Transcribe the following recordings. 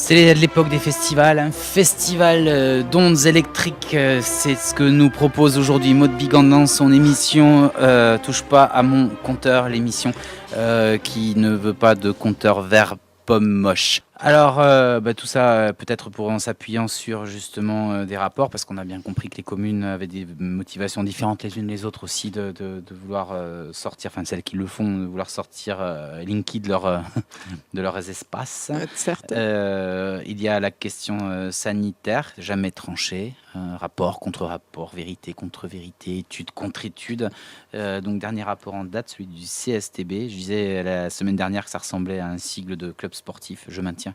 C'est l'époque des festivals, un festival d'ondes électriques, c'est ce que nous propose aujourd'hui Maud Bigand dans son émission Touche pas à mon compteur, l'émission qui ne veut pas de compteur vert pomme moche. Alors, tout ça, peut-être pour en s'appuyant sur justement des rapports, parce qu'on a bien compris que les communes avaient des motivations différentes les unes les autres aussi de vouloir sortir, enfin celles qui le font, de vouloir sortir Linky de, de leurs espaces. Certes. Il y a la question sanitaire, jamais tranchée, rapport contre rapport, vérité contre vérité, étude contre étude. Donc dernier rapport en date, celui du CSTB. Je disais la semaine dernière que ça ressemblait à un sigle de club sportif, je maintiens.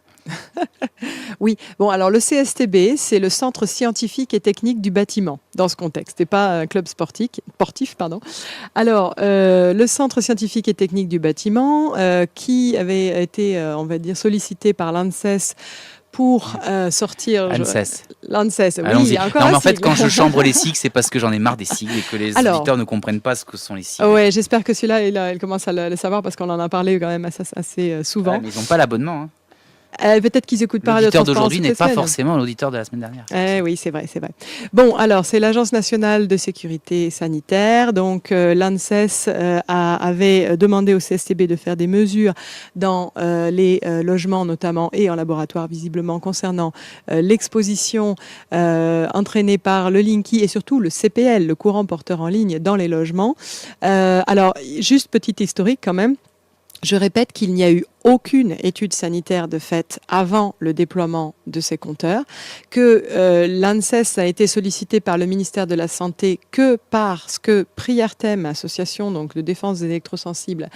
Oui, bon, alors le CSTB, c'est le Centre scientifique et technique du bâtiment, dans ce contexte, et pas un club sportif. Alors, le Centre scientifique et technique du bâtiment, qui avait été, on va dire, sollicité par l'ANSES pour sortir... L'ANSES, oui, encore non, mais un en fait, sigle. quand je chambre les sigles, c'est parce que j'en ai marre des sigles et que les auditeurs ne comprennent pas ce que sont les sigles. Oui, j'espère que celui-là, il commence à le savoir parce qu'on en a parlé quand même assez souvent. Ouais, mais ils n'ont pas l'abonnement, hein. Peut-être qu'ils écoutent pas Radio L'auditeur Transparence d'aujourd'hui n'est pas forcément l'auditeur de la semaine dernière. Oui, c'est vrai. Bon, alors, c'est l'Agence nationale de sécurité sanitaire. Donc, l'ANSES avait demandé au CSTB de faire des mesures dans les logements, notamment, et en laboratoire, visiblement, concernant l'exposition entraînée par le Linky et surtout le CPL, le courant porteur en ligne, dans les logements. Alors, juste petit historique quand même. Je répète qu'il n'y a eu aucune étude sanitaire de fait avant le déploiement de ces compteurs, que l'ANSES a été sollicité par le ministère de la Santé que parce que Priartem, association donc de défense des électrosensibles,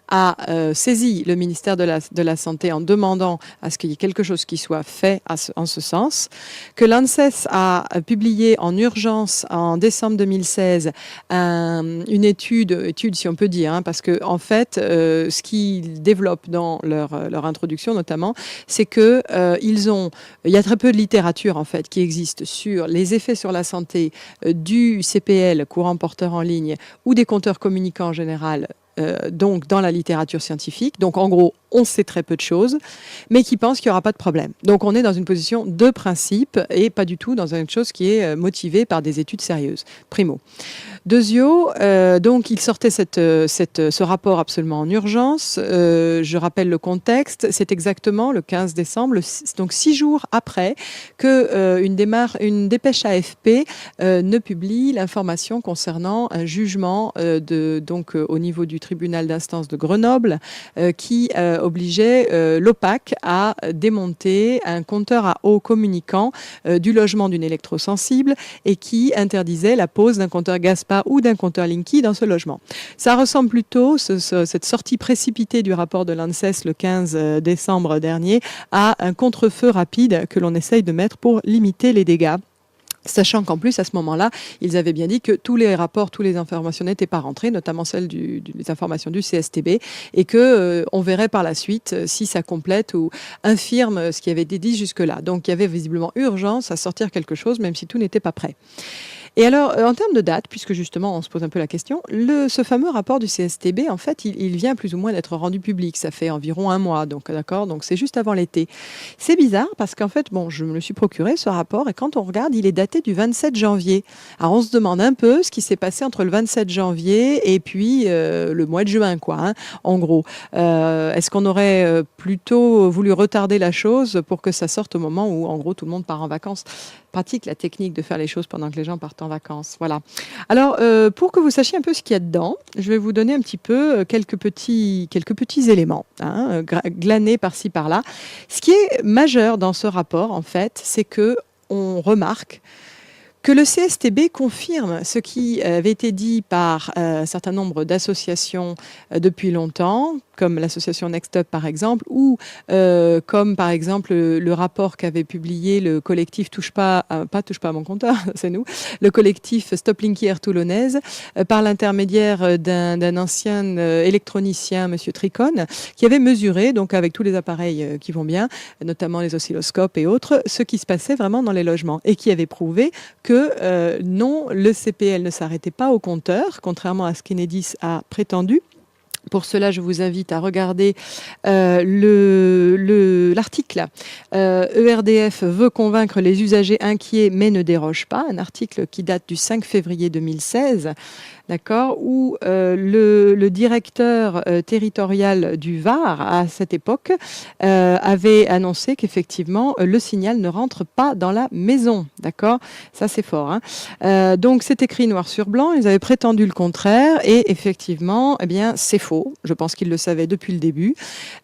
a saisi le ministère de la Santé en demandant à ce qu'il y ait quelque chose qui soit fait en ce sens, que l'ANSES a publié en urgence en décembre 2016 une étude si on peut dire, hein, parce que en fait, ce qu'ils développent dans leur introduction notamment, c'est que il y a très peu de littérature en fait qui existe sur les effets sur la santé du CPL, courant porteur en ligne, ou des compteurs communicants en général. Donc dans la littérature scientifique. Donc en gros, on sait très peu de choses, mais qui pensent qu'il n'y aura pas de problème. Donc on est dans une position de principe et pas du tout dans une chose qui est motivée par des études sérieuses. Primo. Deuxio, donc il sortait ce rapport absolument en urgence. Je rappelle le contexte. C'est exactement le 15 décembre, donc 6 jours après que une dépêche AFP ne publie l'information concernant un jugement au niveau du tribunal d'instance de Grenoble qui obligeait l'OPAC à démonter un compteur à eau communicant du logement d'une électrosensible et qui interdisait la pose d'un compteur GASPA ou d'un compteur Linky dans ce logement. Ça ressemble plutôt, cette sortie précipitée du rapport de l'ANSES le 15 décembre dernier, à un contre-feu rapide que l'on essaye de mettre pour limiter les dégâts. Sachant qu'en plus, à ce moment-là, ils avaient bien dit que tous les rapports, toutes les informations n'étaient pas rentrées, notamment celles des informations du CSTB, et que on verrait par la suite si ça complète ou infirme ce qui avait été dit jusque-là. Donc, il y avait visiblement urgence à sortir quelque chose, même si tout n'était pas prêt. Et alors, en termes de date, puisque justement on se pose un peu la question, ce fameux rapport du CSTB, en fait, il vient plus ou moins d'être rendu public. Ça fait environ 1 mois, donc d'accord, donc c'est juste avant l'été. C'est bizarre parce qu'en fait, bon, je me le suis procuré ce rapport et quand on regarde, il est daté du 27 janvier. Alors on se demande un peu ce qui s'est passé entre le 27 janvier et puis le mois de juin, quoi. Hein, en gros, est-ce qu'on aurait plutôt voulu retarder la chose pour que ça sorte au moment où, en gros, tout le monde part en vacances? Pratique la technique de faire les choses pendant que les gens partent en vacances. Voilà. Alors, pour que vous sachiez un peu ce qu'il y a dedans, je vais vous donner un petit peu quelques petits éléments, hein, glanés par-ci par-là. Ce qui est majeur dans ce rapport, en fait, c'est que on remarque que le CSTB confirme ce qui avait été dit par un certain nombre d'associations depuis longtemps, comme l'association Next Up par exemple, ou comme par exemple le rapport qu'avait publié le collectif Touche pas à mon compteur, c'est nous, le collectif Stop Linky Air Toulonnaise, par l'intermédiaire d'un ancien électronicien, Monsieur Tricone, qui avait mesuré, donc avec tous les appareils qui vont bien, notamment les oscilloscopes et autres, ce qui se passait vraiment dans les logements, et qui avait prouvé que non, le CPL ne s'arrêtait pas au compteur, contrairement à ce qu'Enedis a prétendu, Pour cela, je vous invite à regarder l'article ERDF veut convaincre les usagers inquiets mais ne déroge pas, un article qui date du 5 février 2016. D'accord, où le directeur territorial du Var, à cette époque, avait annoncé qu'effectivement, le signal ne rentre pas dans la maison. D'accord, ça c'est fort. Hein. Donc c'est écrit noir sur blanc, ils avaient prétendu le contraire, et effectivement, eh bien, c'est faux. Je pense qu'ils le savaient depuis le début.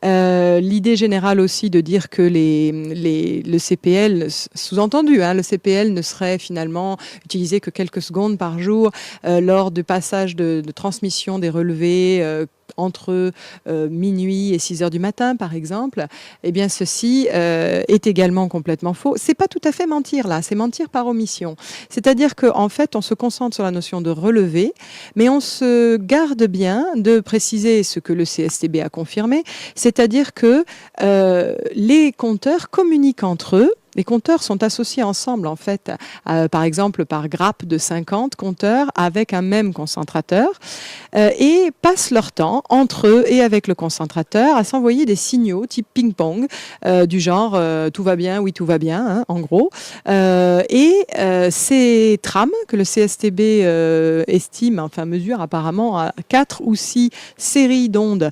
L'idée générale aussi de dire que le CPL, sous-entendu, hein, le CPL ne serait finalement utilisé que quelques secondes par jour lors du passage de transmission des relevés entre minuit et 6 heures du matin, par exemple, eh bien, ceci est également complètement faux. C'est pas tout à fait mentir, là, c'est mentir par omission. C'est-à-dire qu'en fait, on se concentre sur la notion de relevé, mais on se garde bien de préciser ce que le CSTB a confirmé, c'est-à-dire que les compteurs communiquent entre eux. Les compteurs sont associés ensemble, en fait, par exemple, par grappe de 50 compteurs avec un même concentrateur et passent leur temps entre eux et avec le concentrateur à s'envoyer des signaux type ping-pong du genre tout va bien, oui, tout va bien, hein, en gros. Ces trames que le CSTB estime, enfin mesure apparemment à 4 ou 6 séries d'ondes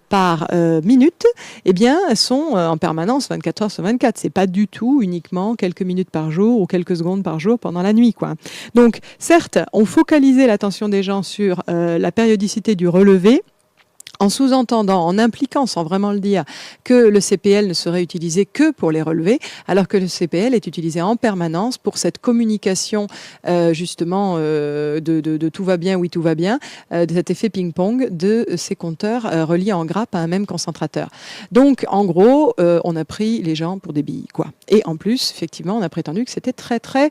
par minute, eh bien, sont en permanence 24 heures sur 24. C'est pas du tout uniquement quelques minutes par jour ou quelques secondes par jour pendant la nuit, quoi. Donc, certes, on focalisait l'attention des gens sur la périodicité du relevé, en sous-entendant, en impliquant, sans vraiment le dire, que le CPL ne serait utilisé que pour les relevés, alors que le CPL est utilisé en permanence pour cette communication, justement, de tout va bien, oui, tout va bien, de cet effet ping-pong de ces compteurs reliés en grappe à un même concentrateur. Donc, en gros, on a pris les gens pour des billes, quoi. Et en plus, effectivement, on a prétendu que c'était très, très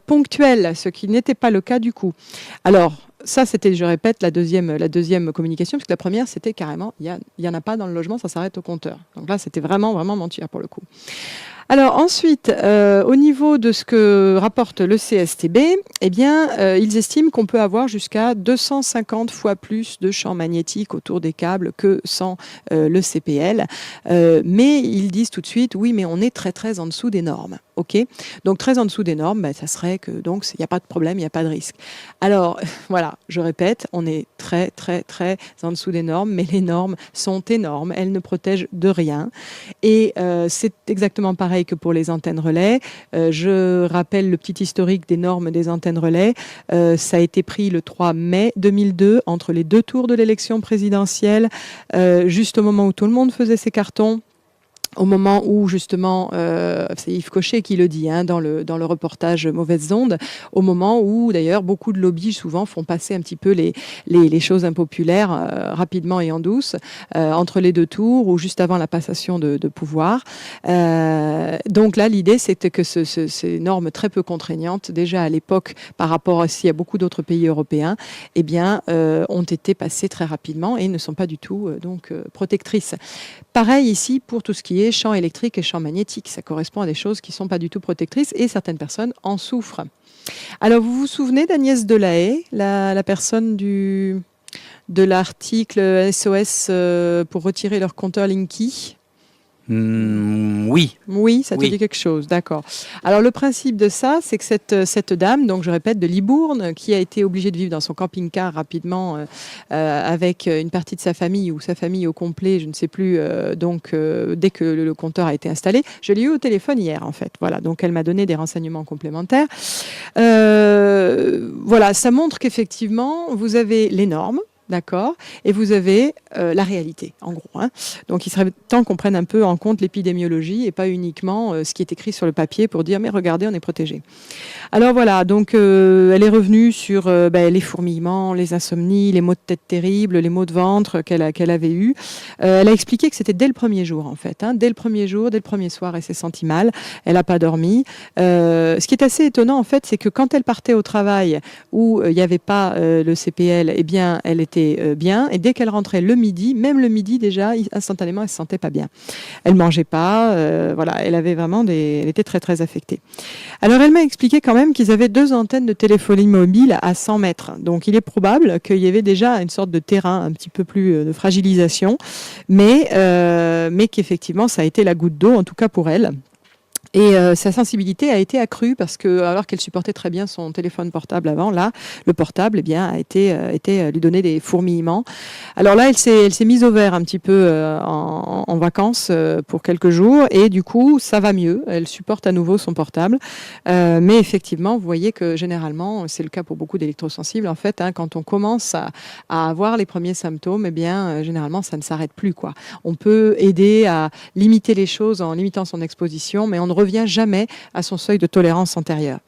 ponctuel, ce qui n'était pas le cas du coup. Alors, ça, c'était, je répète, la deuxième communication, parce que la première, c'était carrément, il y en a pas dans le logement, ça s'arrête au compteur. Donc là, c'était vraiment, vraiment mentir pour le coup. Alors ensuite, au niveau de ce que rapporte le CSTB, eh bien, ils estiment qu'on peut avoir jusqu'à 250 fois plus de champs magnétiques autour des câbles que sans le CPL. Mais ils disent tout de suite, oui, mais on est très, très en dessous des normes. OK ? Donc, très en dessous des normes, ben, ça serait que, donc, il n'y a pas de problème, il n'y a pas de risque. Alors, voilà, je répète, on est très, très, très en dessous des normes, mais les normes sont énormes, elles ne protègent de rien. Et c'est exactement pareil que pour les antennes relais. Je rappelle le petit historique des normes des antennes relais. Ça a été pris le 3 mai 2002, entre les deux tours de l'élection présidentielle, juste au moment où tout le monde faisait ses cartons. Au moment où, justement, c'est Yves Cochet qui le dit dans le reportage Mauvaises ondes, au moment où, d'ailleurs, beaucoup de lobbies, souvent, font passer un petit peu les choses impopulaires rapidement et en douce, entre les deux tours ou juste avant la passation de pouvoir. Donc là, l'idée, c'était que ces normes très peu contraignantes, déjà à l'époque, par rapport aussi à beaucoup d'autres pays européens, eh bien, ont été passées très rapidement et ne sont pas du tout protectrices. Pareil ici pour tout ce qui est champ électrique et champ magnétique. Ça correspond à des choses qui ne sont pas du tout protectrices et certaines personnes en souffrent. Alors, vous vous souvenez d'Agnès Delahaye, la personne de l'article SOS pour retirer leur compteur Linky ? Oui. Oui, ça te dit quelque chose, d'accord. Alors le principe de ça, c'est que cette dame, donc je répète, de Libourne, qui a été obligée de vivre dans son camping-car rapidement avec une partie de sa famille ou sa famille au complet, je ne sais plus, dès que le compteur a été installé, je l'ai eu au téléphone hier en fait. Voilà, donc elle m'a donné des renseignements complémentaires. Voilà, ça montre qu'effectivement, vous avez les normes. D'accord. Et vous avez la réalité, en gros. Donc, il serait temps qu'on prenne un peu en compte l'épidémiologie et pas uniquement ce qui est écrit sur le papier pour dire, mais regardez, on est protégé. Alors voilà, donc elle est revenue sur les fourmillements, les insomnies, les maux de tête terribles, les maux de ventre qu'elle avait eus. Elle a expliqué que c'était dès le premier jour, en fait. Dès le premier jour, dès le premier soir, elle s'est sentie mal. Elle n'a pas dormi. Ce qui est assez étonnant, en fait, c'est que quand elle partait au travail où il n'y avait pas le CPL, eh bien, elle était était bien, et dès qu'elle rentrait le midi, même le midi déjà, instantanément, elle se sentait pas bien. Elle mangeait pas, voilà, elle avait vraiment elle était très très affectée. Alors elle m'a expliqué quand même qu'ils avaient 2 antennes de téléphonie mobile à 100 mètres. Donc il est probable qu'il y avait déjà une sorte de terrain un petit peu plus de fragilisation, mais qu'effectivement ça a été la goutte d'eau, en tout cas pour elle. Et sa sensibilité a été accrue parce que, alors qu'elle supportait très bien son téléphone portable avant, là, le portable, eh bien, a été lui donner des fourmillements. Alors là, elle s'est mise au vert un petit peu en vacances pour quelques jours, et du coup, ça va mieux. Elle supporte à nouveau son portable, mais effectivement, vous voyez que généralement, c'est le cas pour beaucoup d'électrosensibles. En fait, quand on commence à avoir les premiers symptômes, eh bien, généralement, ça ne s'arrête plus, quoi. On peut aider à limiter les choses en limitant son exposition, mais on ne revient jamais à son seuil de tolérance antérieur.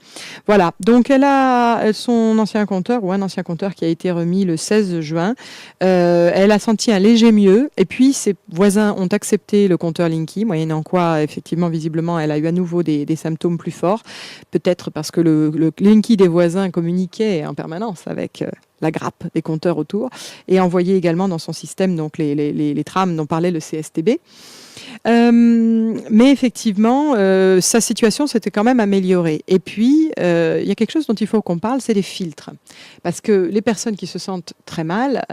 Voilà, donc elle a son ancien compteur, ou un ancien compteur qui a été remis le 16 juin. Elle a senti un léger mieux, et puis ses voisins ont accepté le compteur Linky, moyennant quoi, effectivement, visiblement, elle a eu à nouveau des symptômes plus forts, peut-être parce que le Linky des voisins communiquait en permanence avec la grappe des compteurs autour, et envoyait également dans son système donc les trames dont parlait le CSTB. Mais effectivement, sa situation s'était quand même améliorée. Et puis, il y a quelque chose dont il faut qu'on parle, c'est les filtres. Parce que les personnes qui se sentent très mal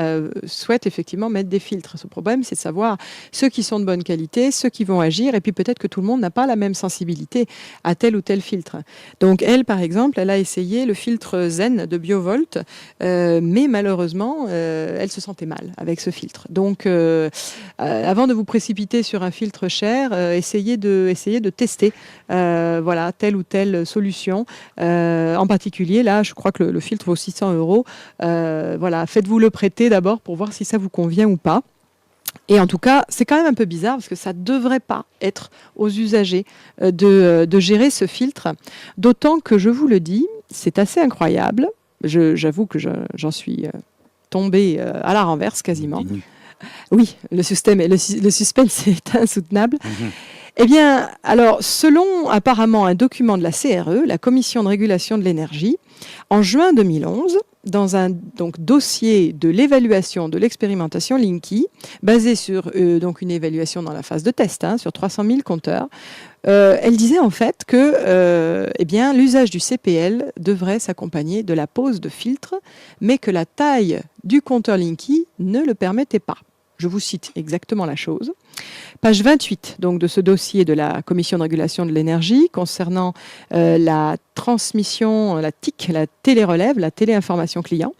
souhaitent effectivement mettre des filtres. Ce problème, c'est de savoir ceux qui sont de bonne qualité, ceux qui vont agir, et puis peut-être que tout le monde n'a pas la même sensibilité à tel ou tel filtre. Donc elle, par exemple, elle a essayé le filtre Zen de Biovolt, mais malheureusement, elle se sentait mal avec ce filtre. Donc, avant de vous précipiter sur un filtre cher, essayez de tester voilà, telle ou telle solution. En particulier, là, je crois que le filtre vaut 600 €. Voilà, faites-vous le prêter d'abord pour voir si ça vous convient ou pas. Et en tout cas, c'est quand même un peu bizarre parce que ça ne devrait pas être aux usagers de gérer ce filtre. D'autant que, je vous le dis, c'est assez incroyable. J'avoue que j'en suis tombée à la renverse quasiment. Oui, le suspense est insoutenable. Eh bien, alors, selon apparemment un document de la CRE, la Commission de régulation de l'énergie, en juin 2011, dans un dossier de l'évaluation de l'expérimentation Linky, basé sur donc une évaluation dans la phase de test, sur 300 000 compteurs, elle disait en fait que eh bien, l'usage du CPL devrait s'accompagner de la pose de filtres, mais que la taille du compteur Linky ne le permettait pas. Je vous cite exactement la chose. Page 28 donc, de ce dossier de la Commission de régulation de l'énergie concernant la transmission, la TIC, la télérelève, la téléinformation client.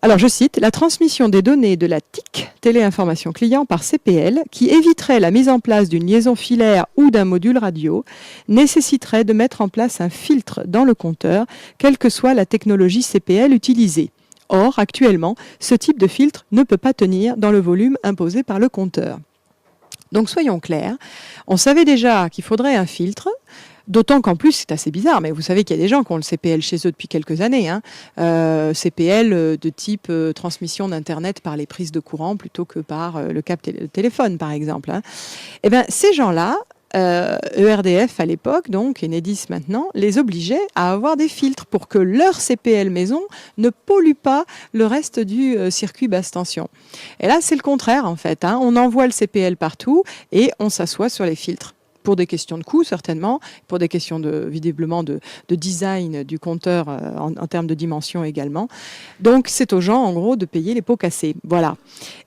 Alors je cite, la transmission des données de la TIC, téléinformation client, par CPL, qui éviterait la mise en place d'une liaison filaire ou d'un module radio, nécessiterait de mettre en place un filtre dans le compteur, quelle que soit la technologie CPL utilisée. Or, actuellement, ce type de filtre ne peut pas tenir dans le volume imposé par le compteur. Donc soyons clairs, on savait déjà qu'il faudrait un filtre, d'autant qu'en plus, c'est assez bizarre, mais vous savez qu'il y a des gens qui ont le CPL chez eux depuis quelques années. CPL de type transmission d'Internet par les prises de courant plutôt que par le câble téléphone, par exemple. Eh bien, ces gens-là, ERDF à l'époque, donc Enedis maintenant, les obligeait à avoir des filtres pour que leur CPL maison ne pollue pas le reste du circuit basse tension. Et là, c'est le contraire en fait. On envoie le CPL partout et on s'assoit sur les filtres. Pour des questions de coût, certainement, pour des questions visiblement de design du compteur en termes de dimension également. Donc, c'est aux gens, en gros, de payer les pots cassés. Voilà.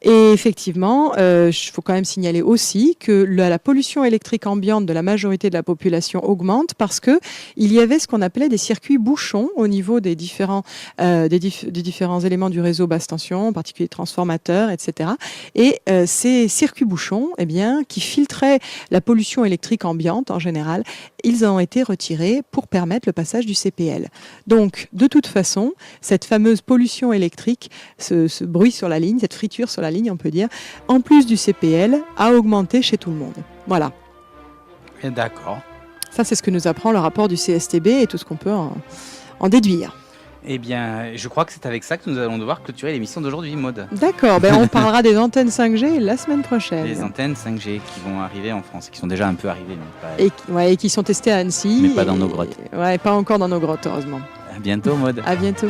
Et effectivement, il faut quand même signaler aussi que la pollution électrique ambiante de la majorité de la population augmente parce qu'il y avait ce qu'on appelait des circuits bouchons au niveau des différents éléments du réseau basse tension, en particulier transformateurs, etc. Et ces circuits bouchons, eh bien, qui filtraient la pollution électrique ambiante en général, ils ont été retirés pour permettre le passage du CPL. Donc, de toute façon, cette fameuse pollution électrique, ce bruit sur la ligne, cette friture sur la ligne, on peut dire, en plus du CPL, a augmenté chez tout le monde. Voilà. D'accord. Ça, c'est ce que nous apprend le rapport du CSTB et tout ce qu'on peut en déduire. Eh bien, je crois que c'est avec ça que nous allons devoir clôturer l'émission d'aujourd'hui, Maud. D'accord, on parlera des antennes 5G la semaine prochaine. Les antennes 5G qui vont arriver en France, qui sont déjà un peu arrivées. Mais pas... et qui sont testées à Annecy. Mais pas dans nos grottes. Pas encore dans nos grottes, heureusement. À bientôt, Maud. À bientôt.